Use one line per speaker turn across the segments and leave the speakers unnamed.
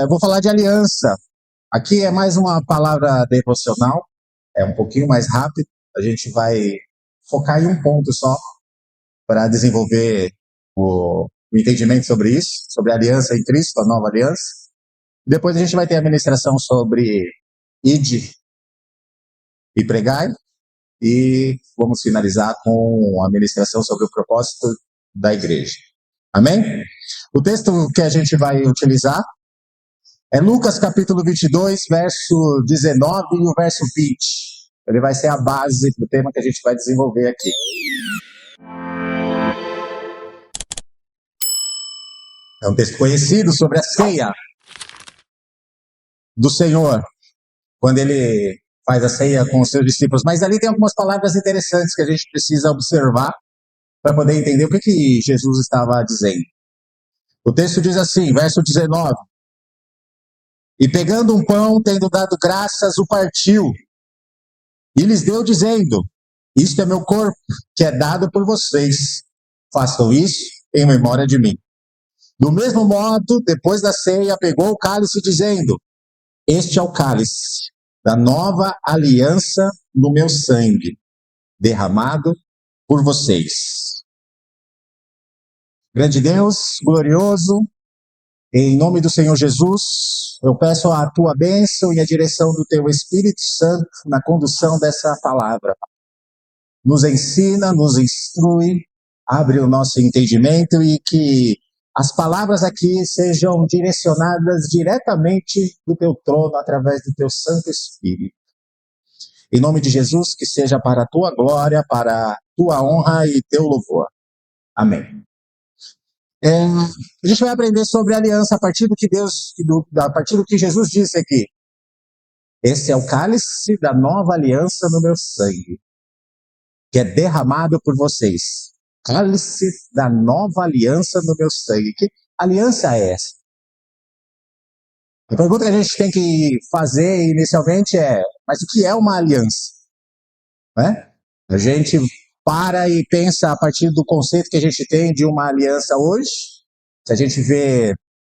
Vou falar de aliança. Aqui é mais uma palavra devocional, é um pouquinho mais rápido. A gente vai focar em um ponto só para desenvolver o entendimento sobre isso, sobre a aliança em Cristo, a nova aliança. Depois a gente vai ter a ministração sobre ide e pregai, e vamos finalizar com a ministração sobre o propósito da igreja. Amém? O texto que a gente vai utilizar é Lucas capítulo 22, verso 19 e o verso 20. Ele vai ser a base do tema que a gente vai desenvolver aqui. É um texto conhecido sobre a ceia do Senhor, quando ele faz a ceia com os seus discípulos. Mas ali tem algumas palavras interessantes que a gente precisa observar para poder entender o que Jesus estava dizendo. O texto diz assim, verso 19: E pegando um pão, tendo dado graças, o partiu, e lhes deu dizendo: Isto é meu corpo, que é dado por vocês. Façam isso em memória de mim. Do mesmo modo, depois da ceia, pegou o cálice, dizendo: Este é o cálice da nova aliança no meu sangue, derramado por vocês. Grande Deus, glorioso, em nome do Senhor Jesus, eu peço a tua bênção e a direção do teu Espírito Santo na condução dessa palavra. Nos ensina, nos instrui, abre o nosso entendimento e que as palavras aqui sejam direcionadas diretamente do teu trono através do teu Santo Espírito. Em nome de Jesus, que seja para a tua glória, para a tua honra e teu louvor. Amém. A gente vai aprender sobre aliança a partir do que a partir do que Jesus disse aqui. Esse é o cálice da nova aliança no meu sangue, que é derramado por vocês. Cálice da nova aliança no meu sangue. Que aliança é essa? A pergunta que a gente tem que fazer inicialmente é: mas o que é uma aliança? A gente para e pensa a partir do conceito que a gente tem de uma aliança hoje. Se a gente vê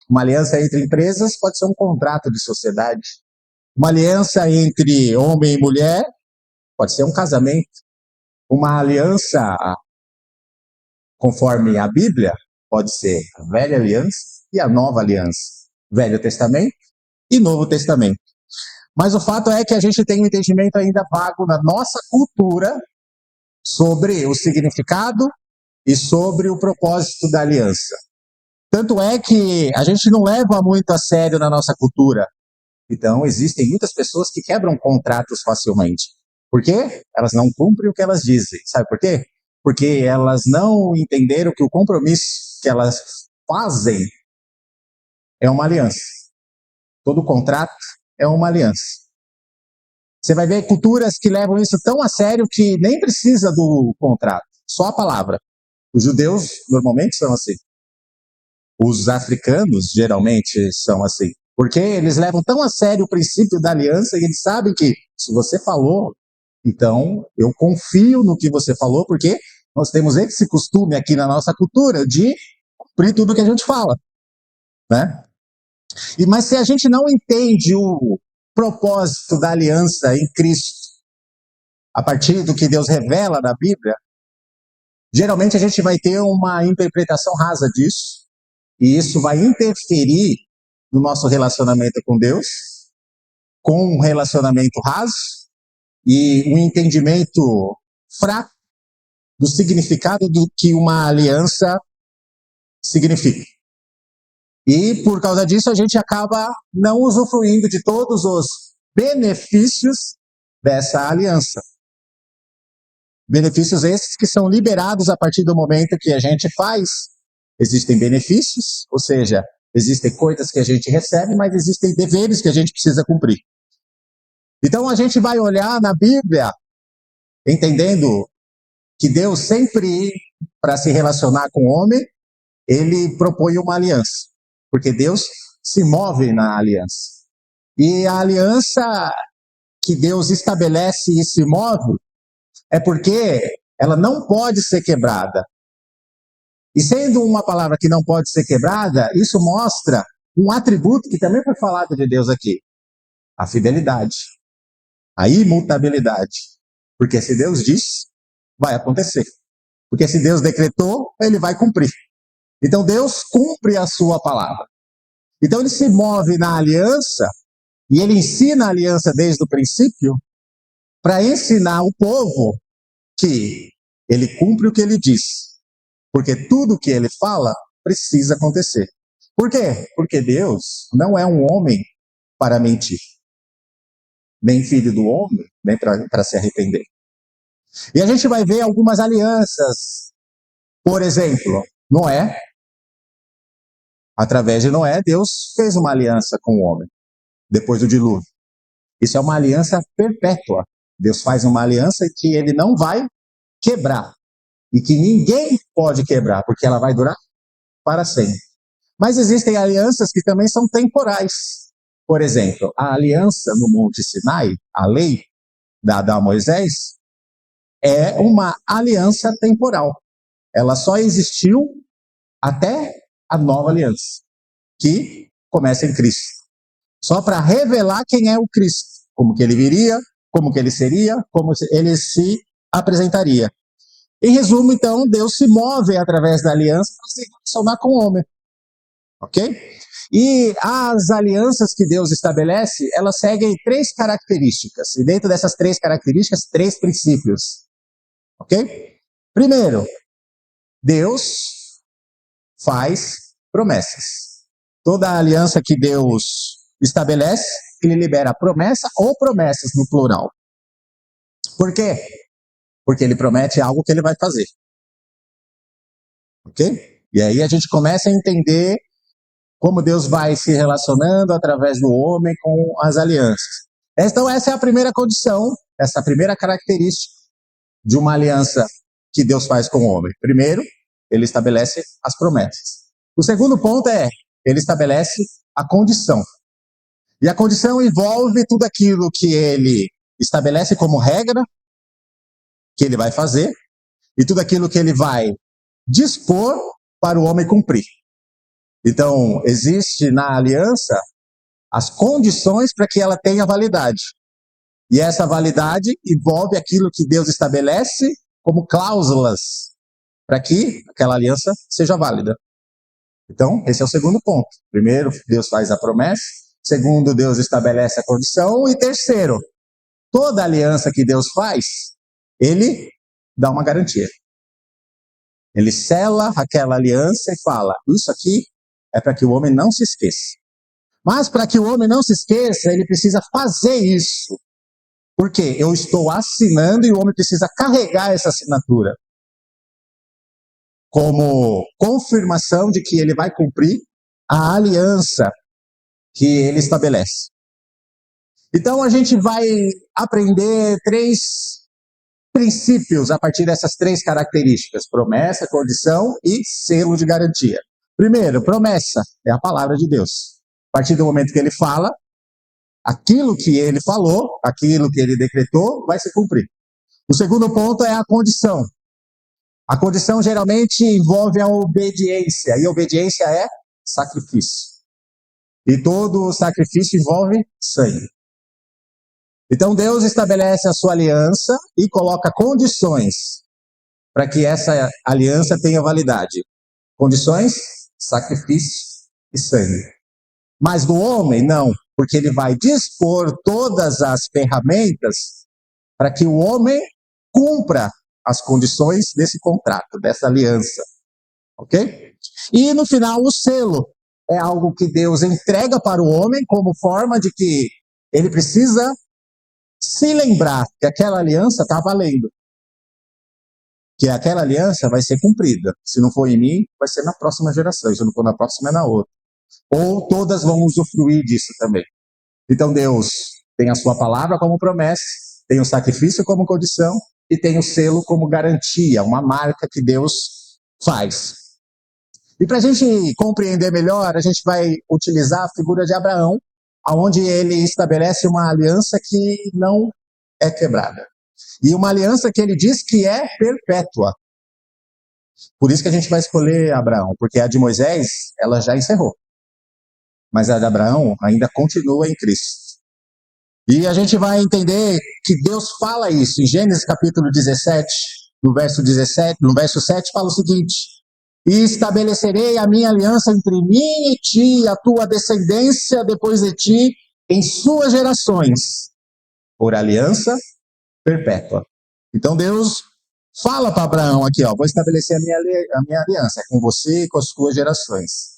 uma aliança entre empresas, pode ser um contrato de sociedade. Uma aliança entre homem e mulher pode ser um casamento. Uma aliança, conforme a Bíblia, pode ser a velha aliança e a nova aliança. Velho Testamento e Novo Testamento. Mas o fato é que a gente tem um entendimento ainda vago na nossa cultura sobre o significado e sobre o propósito da aliança. Tanto é que a gente não leva muito a sério na nossa cultura. Então, existem muitas pessoas que quebram contratos facilmente. Por quê? Elas não cumprem o que elas dizem. Sabe por quê? Porque elas não entenderam que o compromisso que elas fazem é uma aliança. Todo contrato é uma aliança. Você vai ver culturas que levam isso tão a sério que nem precisa do contrato, só a palavra. Os judeus normalmente são assim. Os africanos geralmente são assim. Porque eles levam tão a sério o princípio da aliança e eles sabem que se você falou, então eu confio no que você falou, porque nós temos esse costume aqui na nossa cultura de cumprir tudo que a gente fala, né? Mas se a gente não entende o propósito da aliança em Cristo, a partir do que Deus revela na Bíblia, geralmente a gente vai ter uma interpretação rasa disso, e isso vai interferir no nosso relacionamento com Deus, com um relacionamento raso e um entendimento fraco do significado do que uma aliança significa. E por causa disso a gente acaba não usufruindo de todos os benefícios dessa aliança. Benefícios esses que são liberados a partir do momento que a gente faz. Existem benefícios, ou seja, existem coisas que a gente recebe, mas existem deveres que a gente precisa cumprir. Então a gente vai olhar na Bíblia, entendendo que Deus sempre, para se relacionar com o homem, ele propõe uma aliança. Porque Deus se move na aliança. E a aliança que Deus estabelece e se move é porque ela não pode ser quebrada. E sendo uma palavra que não pode ser quebrada, isso mostra um atributo que também foi falado de Deus aqui: a fidelidade, a imutabilidade. Porque se Deus diz, vai acontecer. Porque se Deus decretou, ele vai cumprir. Então Deus cumpre a sua palavra. Então ele se move na aliança, e ele ensina a aliança desde o princípio, para ensinar o povo que ele cumpre o que ele diz. Porque tudo o que ele fala precisa acontecer. Por quê? Porque Deus não é um homem para mentir, nem filho do homem, nem para se arrepender. E a gente vai ver algumas alianças. Por exemplo, Noé. Através de Noé, Deus fez uma aliança com o homem, depois do dilúvio. Isso é uma aliança perpétua. Deus faz uma aliança que ele não vai quebrar. E que ninguém pode quebrar, porque ela vai durar para sempre. Mas existem alianças que também são temporais. Por exemplo, a aliança no Monte Sinai, a lei dada a Moisés, é uma aliança temporal. Ela só existiu até a nova aliança, que começa em Cristo. Só para revelar quem é o Cristo, como que ele viria, como que ele seria, como ele se apresentaria. Em resumo, então, Deus se move através da aliança para se relacionar com o homem. Ok? E as alianças que Deus estabelece, elas seguem 3 características. E dentro dessas 3 características, 3 princípios. Ok? Primeiro, Deus faz promessas. Toda a aliança que Deus estabelece, ele libera promessa ou promessas no plural. Por quê? Porque ele promete algo que ele vai fazer. Ok? E aí a gente começa a entender como Deus vai se relacionando através do homem com as alianças. Então essa é a primeira condição, essa primeira característica de uma aliança que Deus faz com o homem. Primeiro, ele estabelece as promessas. O segundo ponto é, ele estabelece a condição. E a condição envolve tudo aquilo que ele estabelece como regra, que ele vai fazer, e tudo aquilo que ele vai dispor para o homem cumprir. Então, existe na aliança as condições para que ela tenha validade. E essa validade envolve aquilo que Deus estabelece como cláusulas para que aquela aliança seja válida. Então, esse é o segundo ponto. Primeiro, Deus faz a promessa. Segundo, Deus estabelece a condição. E terceiro, toda aliança que Deus faz, ele dá uma garantia. Ele sela aquela aliança e fala, isso aqui é para que o homem não se esqueça. Mas para que o homem não se esqueça, ele precisa fazer isso. Porque eu estou assinando e o homem precisa carregar essa assinatura como confirmação de que ele vai cumprir a aliança que ele estabelece. Então a gente vai aprender 3 princípios a partir dessas 3 características: promessa, condição e selo de garantia. Primeiro, promessa é a palavra de Deus. A partir do momento que ele fala, aquilo que ele falou, aquilo que ele decretou, vai se cumprir. O segundo ponto é a condição. A condição geralmente envolve a obediência, e a obediência é sacrifício. E todo sacrifício envolve sangue. Então Deus estabelece a sua aliança e coloca condições para que essa aliança tenha validade. Condições, sacrifício e sangue. Mas do homem, não, porque ele vai dispor todas as ferramentas para que o homem cumpra as condições desse contrato, dessa aliança. Ok? E no final, o selo é algo que Deus entrega para o homem como forma de que ele precisa se lembrar que aquela aliança está valendo. Que aquela aliança vai ser cumprida. Se não for em mim, vai ser na próxima geração. Se não for na próxima, é na outra. Ou todas vão usufruir disso também. Então Deus tem a sua palavra como promessa, tem o sacrifício como condição e tem o selo como garantia, uma marca que Deus faz. E para a gente compreender melhor, a gente vai utilizar a figura de Abraão, onde ele estabelece uma aliança que não é quebrada. E uma aliança que ele diz que é perpétua. Por isso que a gente vai escolher Abraão, porque a de Moisés, ela já encerrou. mas a de Abraão ainda continua em Cristo. E a gente vai entender que Deus fala isso em Gênesis capítulo 17, no verso 17, no verso 7, fala o seguinte: e estabelecerei a minha aliança entre mim e ti, e a tua descendência depois de ti, em suas gerações, por aliança perpétua. Então Deus fala para Abraão aqui, ó, vou estabelecer a minha aliança com você e com as suas gerações.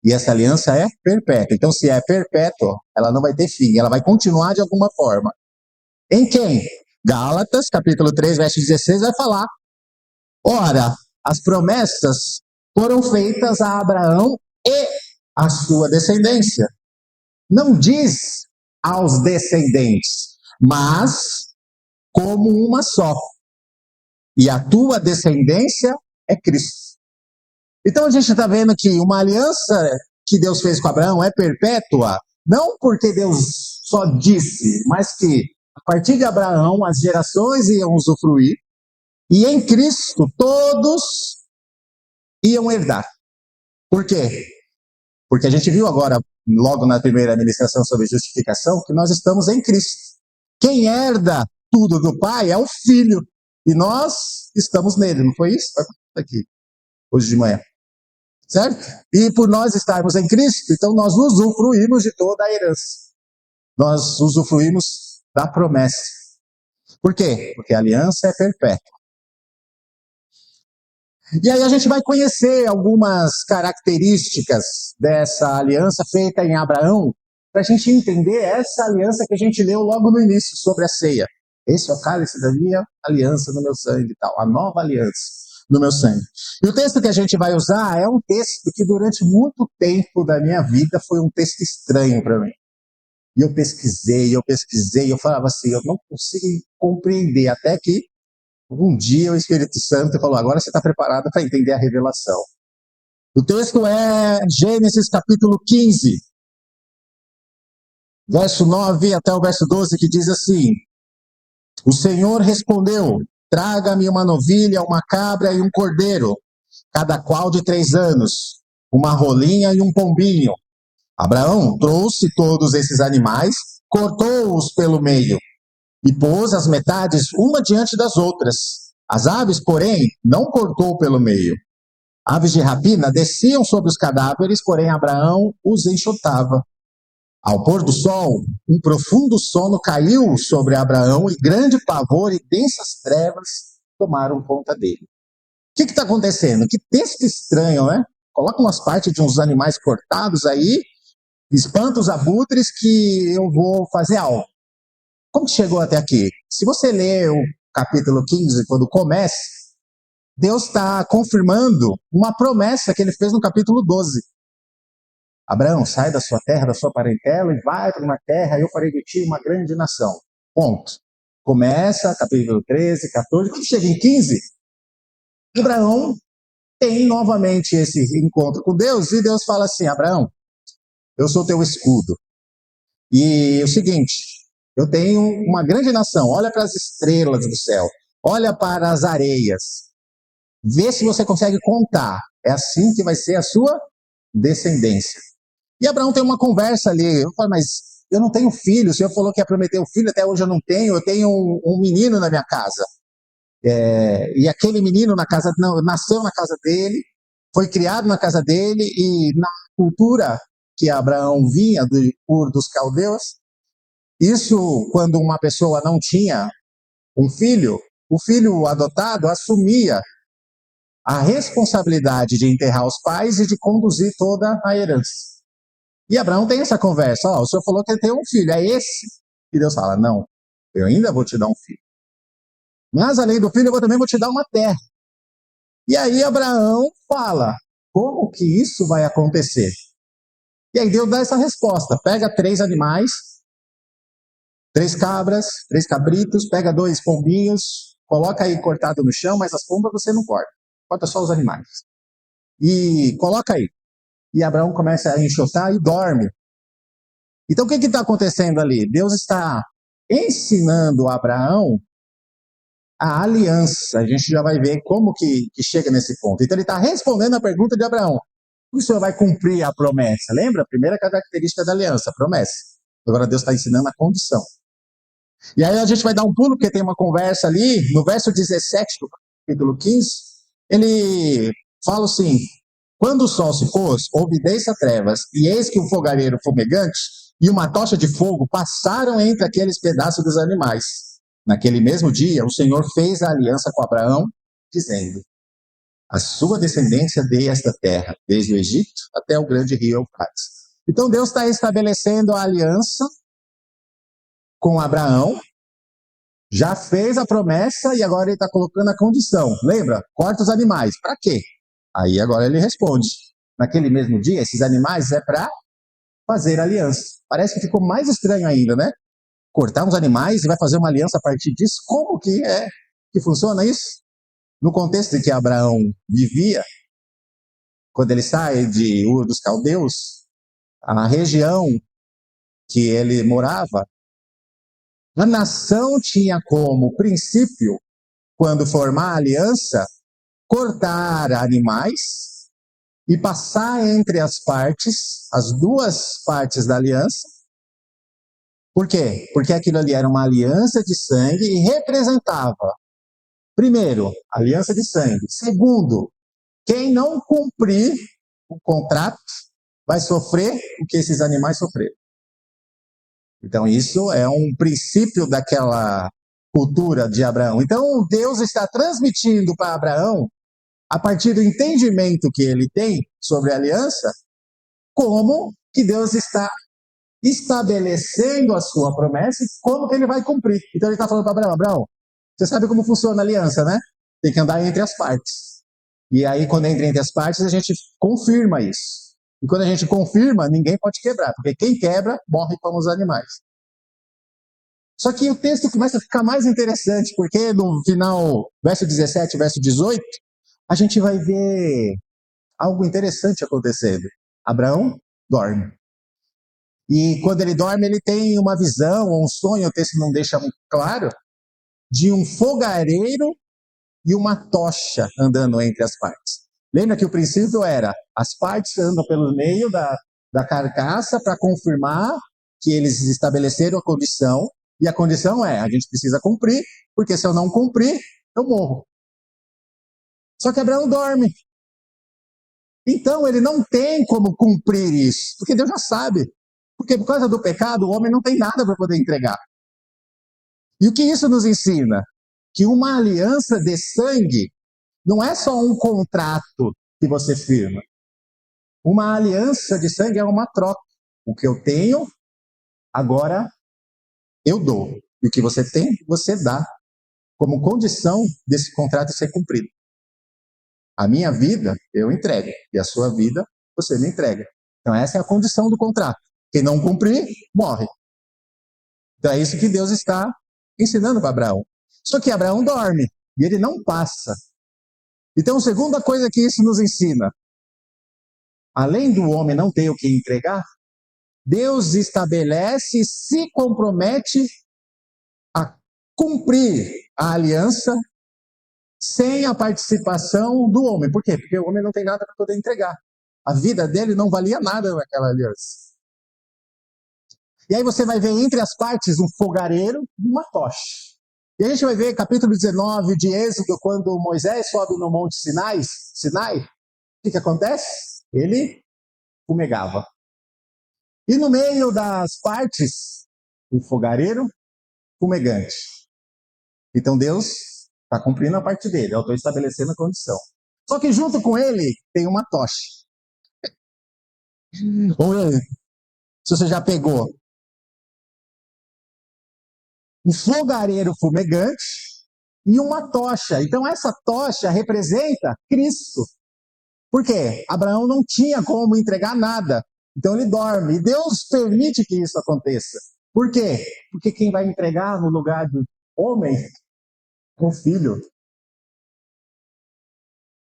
E essa aliança é perpétua. Então, se é perpétua, ela não vai ter fim, ela vai continuar de alguma forma. Em quem? Gálatas, capítulo 3, verso 16, vai falar: ora, as promessas foram feitas a Abraão e a sua descendência. Não diz aos descendentes, mas como uma só. E a tua descendência é Cristo. Então a gente está vendo que uma aliança que Deus fez com Abraão é perpétua, não porque Deus só disse, mas que a partir de Abraão as gerações iam usufruir, e em Cristo todos iam herdar. Por quê? Porque a gente viu agora, logo na primeira ministração sobre justificação, que nós estamos em Cristo. Quem herda tudo do Pai é o Filho, e nós estamos nele, não foi isso? Está aqui, hoje de manhã. Certo? E por nós estarmos em Cristo, então nós usufruímos de toda a herança. Nós usufruímos da promessa. Por quê? Porque a aliança é perpétua. E aí a gente vai conhecer algumas características dessa aliança feita em Abraão, para a gente entender essa aliança que a gente leu logo no início, sobre a ceia. Esse é o cálice da minha aliança no meu sangue e tal, a nova aliança no meu sangue. E o texto que a gente vai usar é um texto que durante muito tempo da minha vida foi um texto estranho para mim. E eu pesquisei, eu falava assim, eu não consigo compreender, até que um dia o Espírito Santo falou, agora você está preparado para entender a revelação. O texto é Gênesis capítulo 15, verso 9 até o verso 12, que diz assim: o Senhor respondeu, traga-me uma novilha, uma cabra e um cordeiro, cada qual de 3 anos, uma rolinha e um pombinho. Abraão trouxe todos esses animais, cortou-os pelo meio e pôs as metades uma diante das outras. As aves, porém, não cortou pelo meio. Aves de rapina desciam sobre os cadáveres, porém Abraão os enxotava. Ao pôr do sol, um profundo sono caiu sobre Abraão e grande pavor e densas trevas tomaram conta dele. O que está acontecendo? Que texto estranho, né? Coloca umas partes de uns animais cortados aí, espanta os abutres que eu vou fazer algo. Como que chegou até aqui? Se você ler o capítulo 15, quando começa, Deus está confirmando uma promessa que ele fez no capítulo 12. Abraão, sai da sua terra, da sua parentela e vai para uma terra, eu farei de ti uma grande nação. Ponto. Começa, capítulo 13, 14, quando chega em 15, Abraão tem novamente esse encontro com Deus e Deus fala assim, Abraão, eu sou teu escudo. E é o seguinte, eu tenho uma grande nação, olha para as estrelas do céu, olha para as areias, vê se você consegue contar, é assim que vai ser a sua descendência. E Abraão tem uma conversa ali, eu falo, mas eu não tenho filho, o Senhor falou que ia prometer um filho, até hoje eu tenho um menino na minha casa. E aquele menino nasceu na casa dele, foi criado na casa dele, e na cultura que Abraão vinha do Ur dos Caldeus, isso quando uma pessoa não tinha um filho, o filho adotado assumia a responsabilidade de enterrar os pais e de conduzir toda a herança. E Abraão tem essa conversa, o Senhor falou que ele tem um filho, é esse? E Deus fala, não, eu ainda vou te dar um filho. Mas além do filho, eu também vou te dar uma terra. E aí Abraão fala, como que isso vai acontecer? E aí Deus dá essa resposta, pega 3 animais, 3 cabras, 3 cabritos, pega 2 pombinhos, coloca aí cortado no chão, mas as pombas você não corta, corta só os animais. E coloca aí. E Abraão começa a enxotar e dorme. Então o que está acontecendo ali? Deus está ensinando a Abraão a aliança. A gente já vai ver como que chega nesse ponto. Então ele está respondendo a pergunta de Abraão. O Senhor vai cumprir a promessa. Lembra? A primeira característica da aliança, a promessa. Agora Deus está ensinando a condição. E aí a gente vai dar um pulo, porque tem uma conversa ali, no verso 17 do capítulo 15, ele fala assim: quando o sol se pôs, houve densa trevas, e eis que um fogareiro fumegante e uma tocha de fogo passaram entre aqueles pedaços dos animais. Naquele mesmo dia, o Senhor fez a aliança com Abraão, dizendo: a sua descendência dê esta terra, desde o Egito até o grande rio Eufrates. Então Deus está estabelecendo a aliança com Abraão, já fez a promessa e agora ele está colocando a condição. Lembra? Corta os animais. Para quê? Aí agora ele responde. Naquele mesmo dia, esses animais é para fazer aliança. Parece que ficou mais estranho ainda, né? Cortar uns animais e vai fazer uma aliança a partir disso. Como que é que funciona isso? No contexto em que Abraão vivia, quando ele sai de Ur dos Caldeus, a região que ele morava, a nação tinha como princípio, quando formar aliança, cortar animais e passar entre as partes, as duas partes da aliança. Por quê? Porque aquilo ali era uma aliança de sangue e representava, primeiro, aliança de sangue. Segundo, quem não cumprir o contrato vai sofrer o que esses animais sofreram. Então, isso é um princípio daquela cultura de Abraão. Então, Deus está transmitindo para Abraão, a partir do entendimento que ele tem sobre a aliança, como que Deus está estabelecendo a sua promessa e como que ele vai cumprir. Então, ele está falando para Abraão: Abraão, você sabe como funciona a aliança, né? Tem que andar entre as partes. E aí, quando entra entre as partes, a gente confirma isso. E quando a gente confirma, ninguém pode quebrar, porque quem quebra, morre como os animais. Só que o texto começa a ficar mais interessante, porque no final, verso 17, verso 18, a gente vai ver algo interessante acontecendo. Abraão dorme. E quando ele dorme, ele tem uma visão ou um sonho, o texto não deixa muito claro, de um fogareiro e uma tocha andando entre as partes. Lembra que o princípio era, as partes andam pelo meio da carcaça para confirmar que eles estabeleceram a condição, e a condição é, a gente precisa cumprir, porque se eu não cumprir, eu morro. Só que Abraão dorme. Então ele não tem como cumprir isso, porque Deus já sabe. Porque por causa do pecado, o homem não tem nada para poder entregar. E o que isso nos ensina? Que uma aliança de sangue não é só um contrato que você firma. Uma aliança de sangue é uma troca. O que eu tenho, agora eu dou. E o que você tem, você dá. Como condição desse contrato ser cumprido. A minha vida, eu entrego. E a sua vida, você me entrega. Então essa é a condição do contrato. Quem não cumprir, morre. Então é isso que Deus está ensinando para Abraão. Só que Abraão dorme. E ele não passa. Então, segunda coisa que isso nos ensina, além do homem não ter o que entregar, Deus estabelece e se compromete a cumprir a aliança sem a participação do homem. Por quê? Porque o homem não tem nada para poder entregar. A vida dele não valia nada naquela aliança. E aí você vai ver entre as partes um fogareiro e uma tocha. E a gente vai ver capítulo 19 de Êxodo, quando Moisés sobe no Monte Sinai, o que acontece? Ele fumegava. E no meio das partes, um fogareiro fumegante. Então Deus está cumprindo a parte dele, eu estou estabelecendo a condição. Só que junto com ele tem uma tocha. Ou se você já pegou um fogareiro fumegante e uma tocha. Então essa tocha representa Cristo. Por quê? Abraão não tinha como entregar nada. Então ele dorme. E Deus permite que isso aconteça. Por quê? Porque quem vai entregar no lugar do homem é o filho.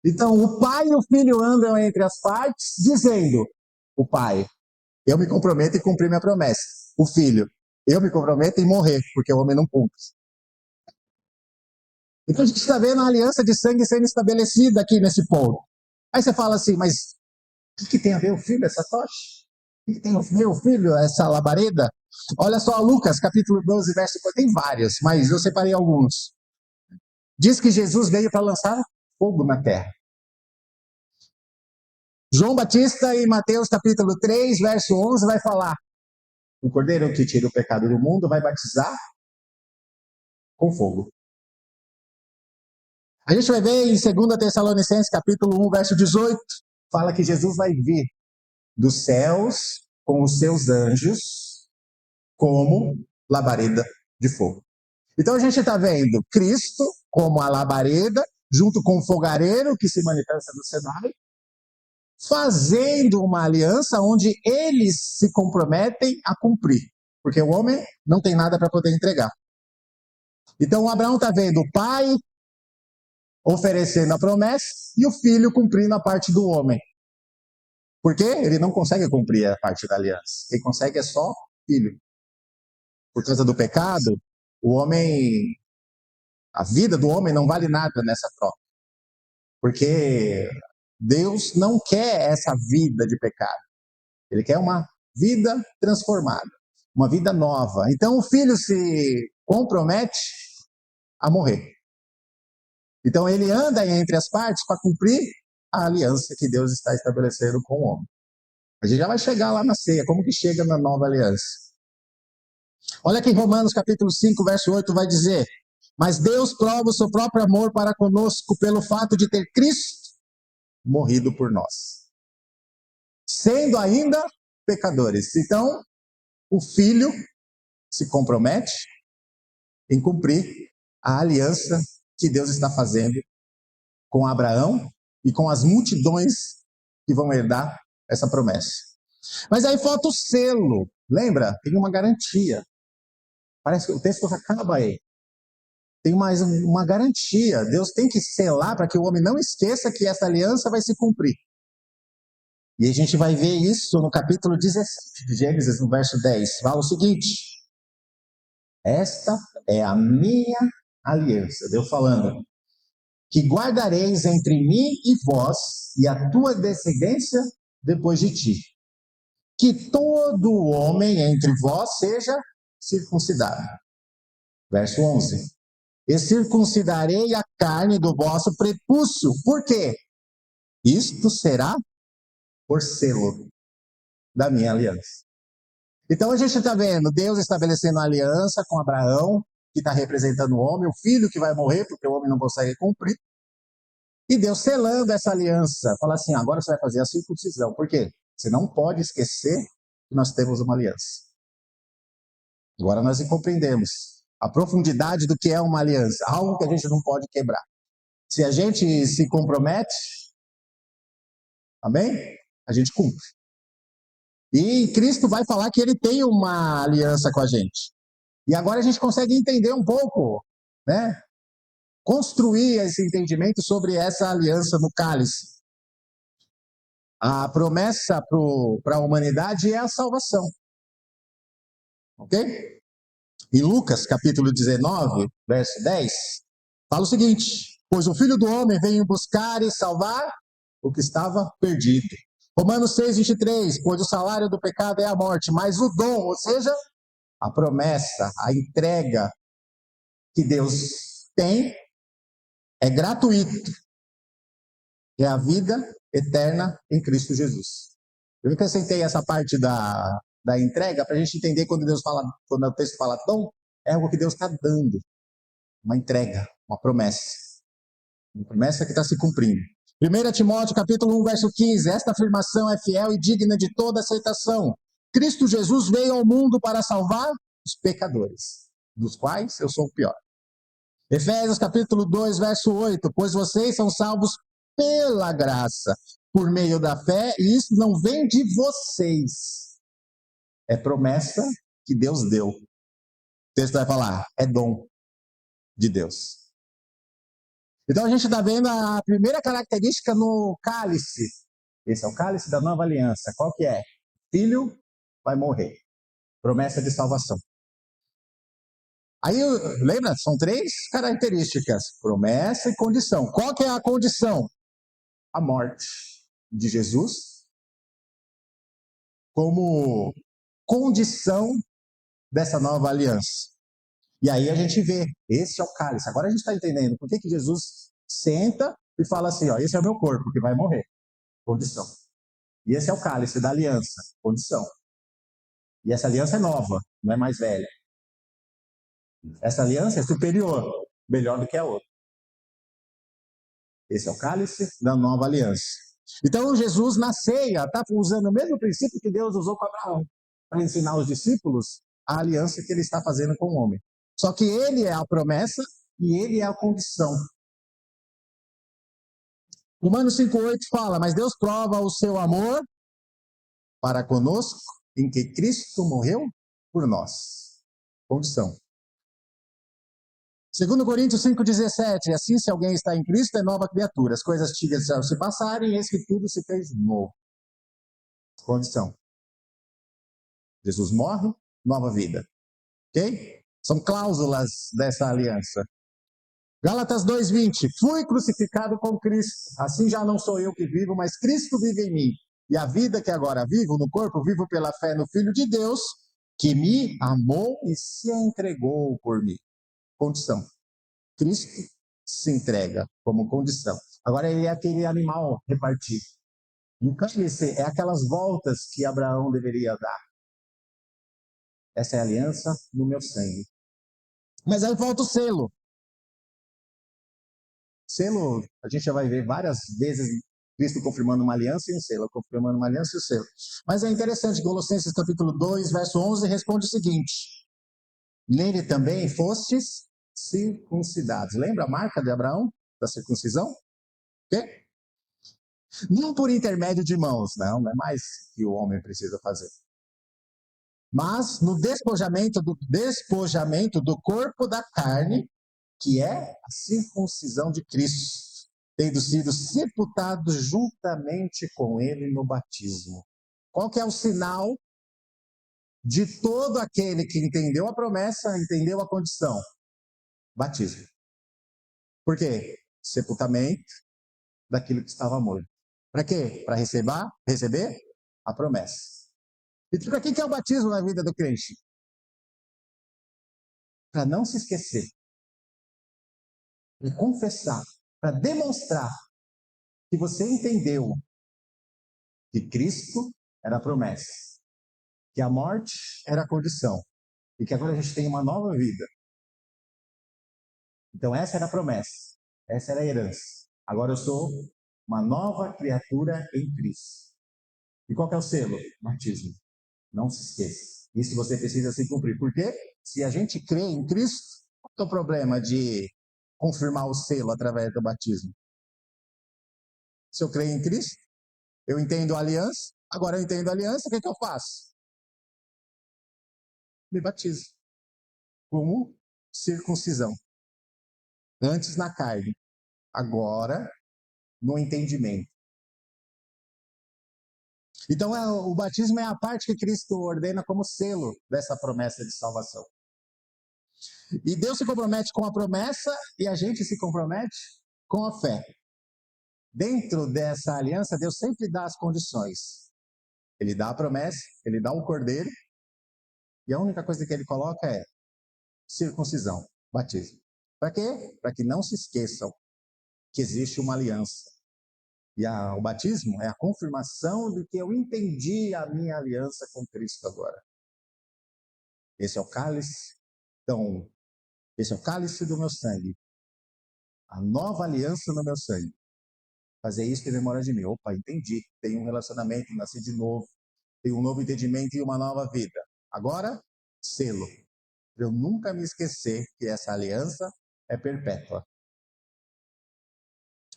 Então o pai e o filho andam entre as partes, dizendo: o pai, eu me comprometo em cumprir minha promessa. O filho, eu me comprometo em morrer, porque o homem não cumpre. Então a gente está vendo a aliança de sangue sendo estabelecida aqui nesse ponto. Aí você fala assim, mas O que tem a ver o filho, essa tocha? O que tem a ver o filho, essa labareda? Olha só, Lucas, capítulo 12, verso 4. Tem vários, mas eu separei alguns. Diz que Jesus veio para lançar fogo na terra. João Batista, em Mateus capítulo 3, verso 11, vai falar: o cordeiro que tira o pecado do mundo vai batizar com fogo. A gente vai ver em 2 Tessalonicenses capítulo 1, verso 18, fala que Jesus vai vir dos céus com os seus anjos como labareda de fogo. Então a gente está vendo Cristo como a labareda, junto com o fogareiro que se manifesta no cenário, fazendo uma aliança onde eles se comprometem a cumprir, porque o homem não tem nada para poder entregar. Então o Abraão está vendo o pai oferecendo a promessa e o filho cumprindo a parte do homem. Porque ele não consegue cumprir a parte da aliança. Quem consegue é só o filho. Por causa do pecado, o homem, a vida do homem não vale nada nessa troca. Porque Deus não quer essa vida de pecado. Ele quer uma vida transformada, uma vida nova. Então o filho se compromete a morrer. Então ele anda entre as partes para cumprir a aliança que Deus está estabelecendo com o homem. A gente já vai chegar lá na ceia, como que chega na nova aliança. Olha aqui em Romanos capítulo 5, verso 8, vai dizer: mas Deus prova o seu próprio amor para conosco pelo fato de ter Cristo morrido por nós, sendo ainda pecadores. Então, o filho se compromete em cumprir a aliança que Deus está fazendo com Abraão e com as multidões que vão herdar essa promessa. Mas aí falta o selo, lembra? Tem uma garantia. Parece que o texto acaba aí. Tem mais uma garantia. Deus tem que selar para que o homem não esqueça que essa aliança vai se cumprir. E a gente vai ver isso no capítulo 17 de Gênesis, no verso 10. Fala o seguinte: esta é a minha aliança. Deus falando: que guardareis entre mim e vós e a tua descendência depois de ti. Que todo homem entre vós seja circuncidado. Verso 11. E circuncidarei a carne do vosso prepúcio. Por quê? Isto será por selo da minha aliança. Então a gente está vendo Deus estabelecendo uma aliança com Abraão, que está representando o homem, o filho que vai morrer, porque o homem não consegue cumprir. E Deus selando essa aliança. Fala assim: agora você vai fazer a circuncisão. Por quê? Você não pode esquecer que nós temos uma aliança. Agora nós compreendemos a profundidade do que é uma aliança, algo que a gente não pode quebrar. Se a gente se compromete, amém? A gente cumpre. E Cristo vai falar que ele tem uma aliança com a gente. E agora a gente consegue entender um pouco, né? Construir esse entendimento sobre essa aliança no cálice. A promessa para a humanidade é a salvação. Ok? Em Lucas, capítulo 19, verso 10, fala o seguinte: pois o Filho do Homem veio buscar e salvar o que estava perdido. Romanos 6, 23, pois o salário do pecado é a morte, mas o dom, ou seja, a promessa, a entrega que Deus tem, é gratuito. É a vida eterna em Cristo Jesus. Eu acrescentei essa parte da entrega para a gente entender quando Deus fala, quando o texto fala dom, é algo que Deus está dando. Uma entrega, uma promessa. Uma promessa que está se cumprindo. 1 Timóteo capítulo 1, verso 15. Esta afirmação é fiel e digna de toda aceitação. Cristo Jesus veio ao mundo para salvar os pecadores, dos quais eu sou o pior. Efésios capítulo 2, verso 8. Pois vocês são salvos pela graça, por meio da fé, e isso não vem de vocês. É promessa que Deus deu. O texto vai falar, é dom de Deus. Então a gente está vendo a primeira característica no cálice. Esse é o cálice da nova aliança. Qual que é? Filho vai morrer. Promessa de salvação. Aí, lembra? São 3 características. Promessa e condição. Qual que é a condição? A morte de Jesus como condição dessa nova aliança. E aí a gente vê, esse é o cálice. Agora a gente está entendendo por que Jesus senta e fala assim, ó, esse é o meu corpo que vai morrer. Condição. E esse é o cálice da aliança. Condição. E essa aliança é nova, não é mais velha. Essa aliança é superior, melhor do que a outra. Esse é o cálice da nova aliança. Então Jesus na ceia está usando o mesmo princípio que Deus usou com Abraão, para ensinar os discípulos a aliança que ele está fazendo com o homem. Só que ele é a promessa e ele é a condição. Romanos 5,8 fala, mas Deus prova o seu amor para conosco em que Cristo morreu por nós. Condição. 2 Coríntios 5,17, assim se alguém está em Cristo é nova criatura, as coisas antigas já se passarem, eis que tudo se fez novo. Condição. Jesus morre, nova vida. Ok? São cláusulas dessa aliança. Gálatas 2,20, fui crucificado com Cristo, assim já não sou eu que vivo, mas Cristo vive em mim. E a vida que agora vivo no corpo, vivo pela fé no Filho de Deus, que me amou e se entregou por mim. Condição. Cristo se entrega como condição. Agora ele é aquele animal repartido. E o cálice é aquelas voltas que Abraão deveria dar. Essa é a aliança no meu sangue. Mas aí falta o selo. Selo, a gente já vai ver várias vezes Cristo confirmando uma aliança e um selo, confirmando uma aliança e um selo. Mas é interessante, Colossenses capítulo 2, verso 11, responde o seguinte: nele também fostes circuncidados. Lembra a marca de Abraão, da circuncisão? Okay? Não por intermédio de mãos, não é mais que o homem precisa fazer. Mas no despojamento do corpo da carne, que é a circuncisão de Cristo, tendo sido sepultado juntamente com ele no batismo. Qual que é o sinal de todo aquele que entendeu a promessa, entendeu a condição? Batismo. Por quê? Sepultamento daquilo que estava morto. Para quê? Para receber a promessa. E para que é o batismo na vida do crente? Para não se esquecer. Para confessar. Para demonstrar que você entendeu que Cristo era a promessa. Que a morte era a condição. E que agora a gente tem uma nova vida. Então essa era a promessa. Essa era a herança. Agora eu sou uma nova criatura em Cristo. E qual que é o selo? Batismo. Não se esqueça. Isso você precisa se cumprir. Por quê? Se a gente crê em Cristo, qual é o problema de confirmar o selo através do batismo? Se eu creio em Cristo, eu entendo a aliança, agora eu entendo a aliança, o que eu faço? Me batizo. Como circuncisão. Antes na carne, agora no entendimento. Então o batismo é a parte que Cristo ordena como selo dessa promessa de salvação. E Deus se compromete com a promessa e a gente se compromete com a fé. Dentro dessa aliança, Deus sempre dá as condições. Ele dá a promessa, ele dá o cordeiro, e a única coisa que ele coloca é circuncisão, batismo. Para quê? Para que não se esqueçam que existe uma aliança. E o batismo é a confirmação de que eu entendi a minha aliança com Cristo agora. Esse é o cálice. Então, esse é o cálice do meu sangue. A nova aliança no meu sangue. Fazer isso em memória de mim. Opa, entendi. Tenho um relacionamento, nasci de novo. Tenho um novo entendimento e uma nova vida. Agora, selo. Para eu nunca me esquecer que essa aliança é perpétua.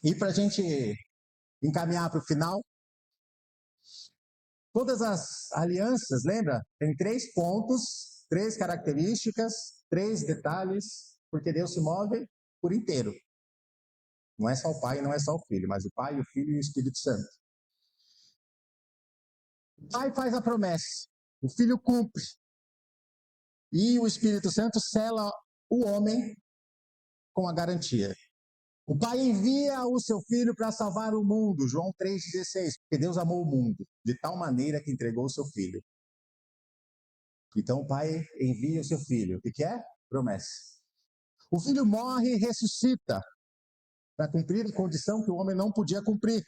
E para a gente encaminhar para o final, todas as alianças, lembra? Tem 3 pontos, 3 características, 3 detalhes, porque Deus se move por inteiro. Não é só o Pai, não é só o Filho, mas o Pai, o Filho e o Espírito Santo. O Pai faz a promessa, o Filho cumpre. E o Espírito Santo sela o homem com a garantia. O Pai envia o seu Filho para salvar o mundo, João 3,16, porque Deus amou o mundo de tal maneira que entregou o seu Filho. Então o Pai envia o seu Filho. O que é? Promessa. O Filho morre e ressuscita para cumprir a condição que o homem não podia cumprir.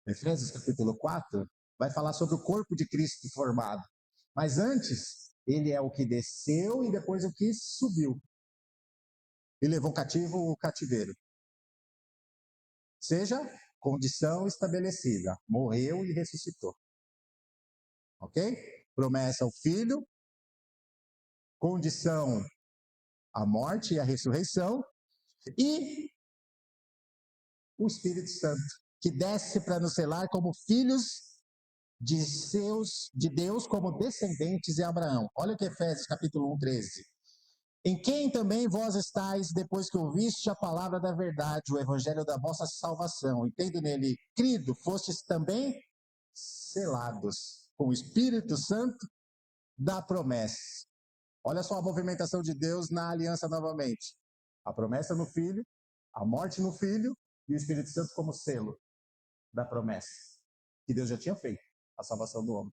Efésios capítulo 4 vai falar sobre o corpo de Cristo formado. Mas antes, ele é o que desceu e depois o que subiu. E levou cativo o cativeiro. Seja, condição estabelecida. Morreu e ressuscitou. Ok? Promessa ao Filho. Condição, a morte e a ressurreição. E o Espírito Santo, que desce para nos selar como filhos de Deus, como descendentes de Abraão. Olha o que Efésios capítulo 1, 13. Em quem também vós estáis, depois que ouviste a palavra da verdade, o evangelho da vossa salvação, e tendo nele crido, fostes também selados com o Espírito Santo da promessa. Olha só a movimentação de Deus na aliança novamente. A promessa no Filho, a morte no Filho e o Espírito Santo como selo da promessa que Deus já tinha feito, a salvação do homem.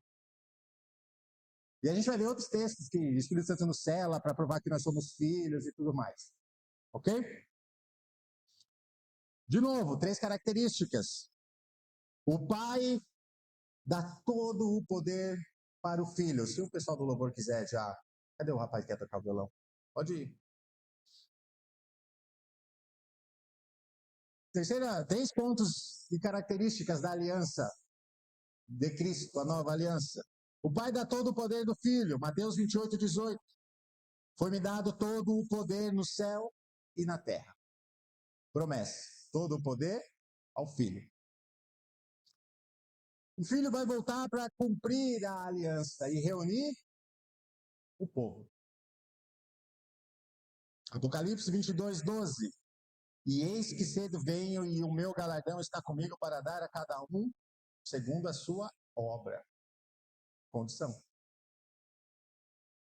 E a gente vai ver outros textos que o Espírito Santo nos sela para provar que nós somos filhos e tudo mais. Ok? De novo, 3 características. O Pai dá todo o poder para o Filho. Se o pessoal do louvor quiser já... Cadê o rapaz que quer tocar o violão? Pode ir. Terceira, 3 pontos e características da aliança de Cristo, a nova aliança. O Pai dá todo o poder do Filho, Mateus 28, 18. Foi-me dado todo o poder no céu e na terra. Promessa, todo o poder ao Filho. O Filho vai voltar para cumprir a aliança e reunir o povo. Apocalipse 22, 12. E eis que cedo venho e o meu galardão está comigo para dar a cada um segundo a sua obra. Condição.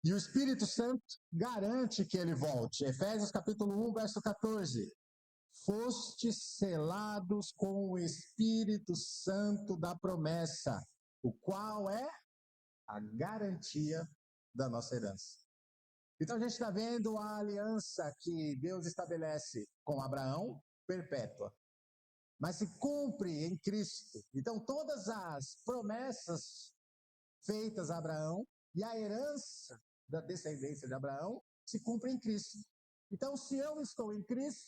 E o Espírito Santo garante que ele volte. Efésios capítulo 1, verso 14. Fostes selados com o Espírito Santo da promessa, o qual é a garantia da nossa herança. Então a gente está vendo a aliança que Deus estabelece com Abraão, perpétua. Mas se cumpre em Cristo. Então todas as promessas feitas a Abraão e a herança da descendência de Abraão se cumpre em Cristo. Então se eu estou em Cristo,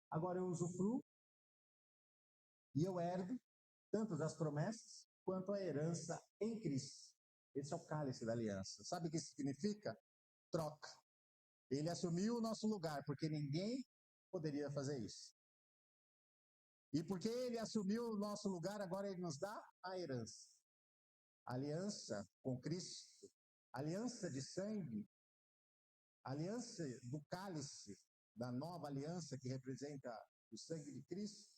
agora eu usufruo e eu herdo tanto das promessas quanto a herança em Cristo. Esse é o cálice da aliança. Sabe o que isso significa? Troca. Ele assumiu o nosso lugar, porque ninguém poderia fazer isso. E porque ele assumiu o nosso lugar, agora ele nos dá a herança. Aliança com Cristo, aliança de sangue, aliança do cálice, da nova aliança que representa o sangue de Cristo,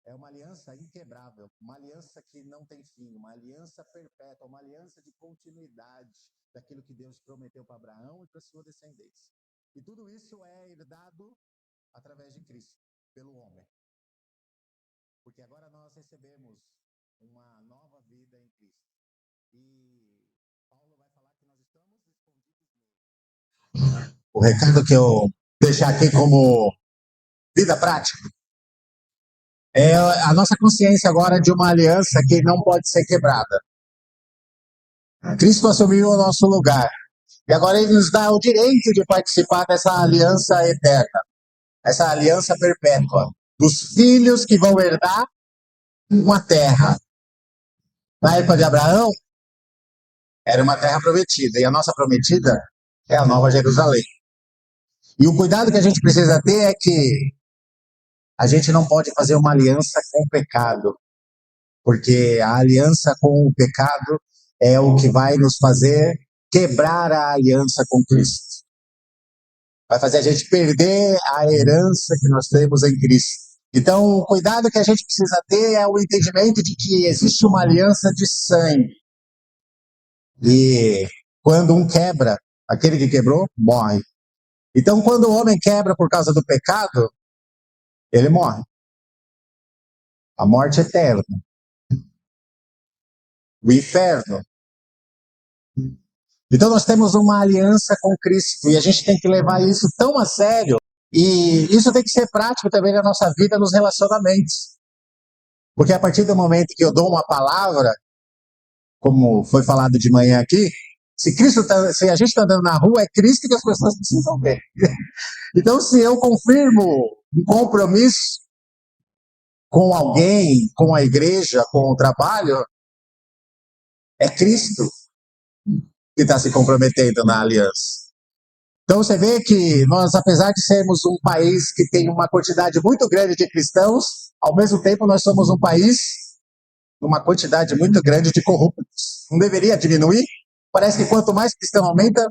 é uma aliança inquebrável, uma aliança que não tem fim, uma aliança perpétua, uma aliança de continuidade daquilo que Deus prometeu para Abraão e para sua descendência. E tudo isso é herdado através de Cristo, pelo homem. Porque agora nós recebemos uma nova vida em Cristo. E Paulo vai falar que nós estamos escondidos nele. O recado que eu deixar aqui como vida prática é a nossa consciência agora de uma aliança que não pode ser quebrada. Cristo assumiu o nosso lugar. E agora ele nos dá o direito de participar dessa aliança eterna, essa aliança perpétua, dos filhos que vão herdar uma terra. Na época de Abraão, era uma terra prometida, e a nossa prometida é a Nova Jerusalém. E o cuidado que a gente precisa ter é que a gente não pode fazer uma aliança com o pecado, porque a aliança com o pecado é o que vai nos fazer quebrar a aliança com Cristo. Vai fazer a gente perder a herança que nós temos em Cristo. Então, o cuidado que a gente precisa ter é o entendimento de que existe uma aliança de sangue. E quando um quebra, aquele que quebrou morre. Então, quando o homem quebra por causa do pecado, ele morre. A morte eterna. O inferno. Então, nós temos uma aliança com Cristo e a gente tem que levar isso tão a sério. E isso tem que ser prático também na nossa vida, nos relacionamentos. Porque a partir do momento que eu dou uma palavra, como foi falado de manhã aqui, se a gente está andando na rua, é Cristo que as pessoas precisam ver. Então, se eu confirmo um compromisso com alguém, com a igreja, com o trabalho, é Cristo que está se comprometendo na aliança. Então você vê que nós, apesar de sermos um país que tem uma quantidade muito grande de cristãos, ao mesmo tempo nós somos um país com uma quantidade muito grande de corruptos. Não deveria diminuir? Parece que quanto mais cristão aumenta,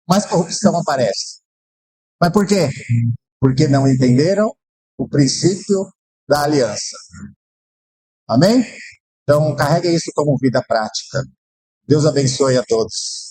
mais corrupção aparece. Mas por quê? Porque não entenderam o princípio da aliança. Amém? Então carregue isso como vida prática. Deus abençoe a todos.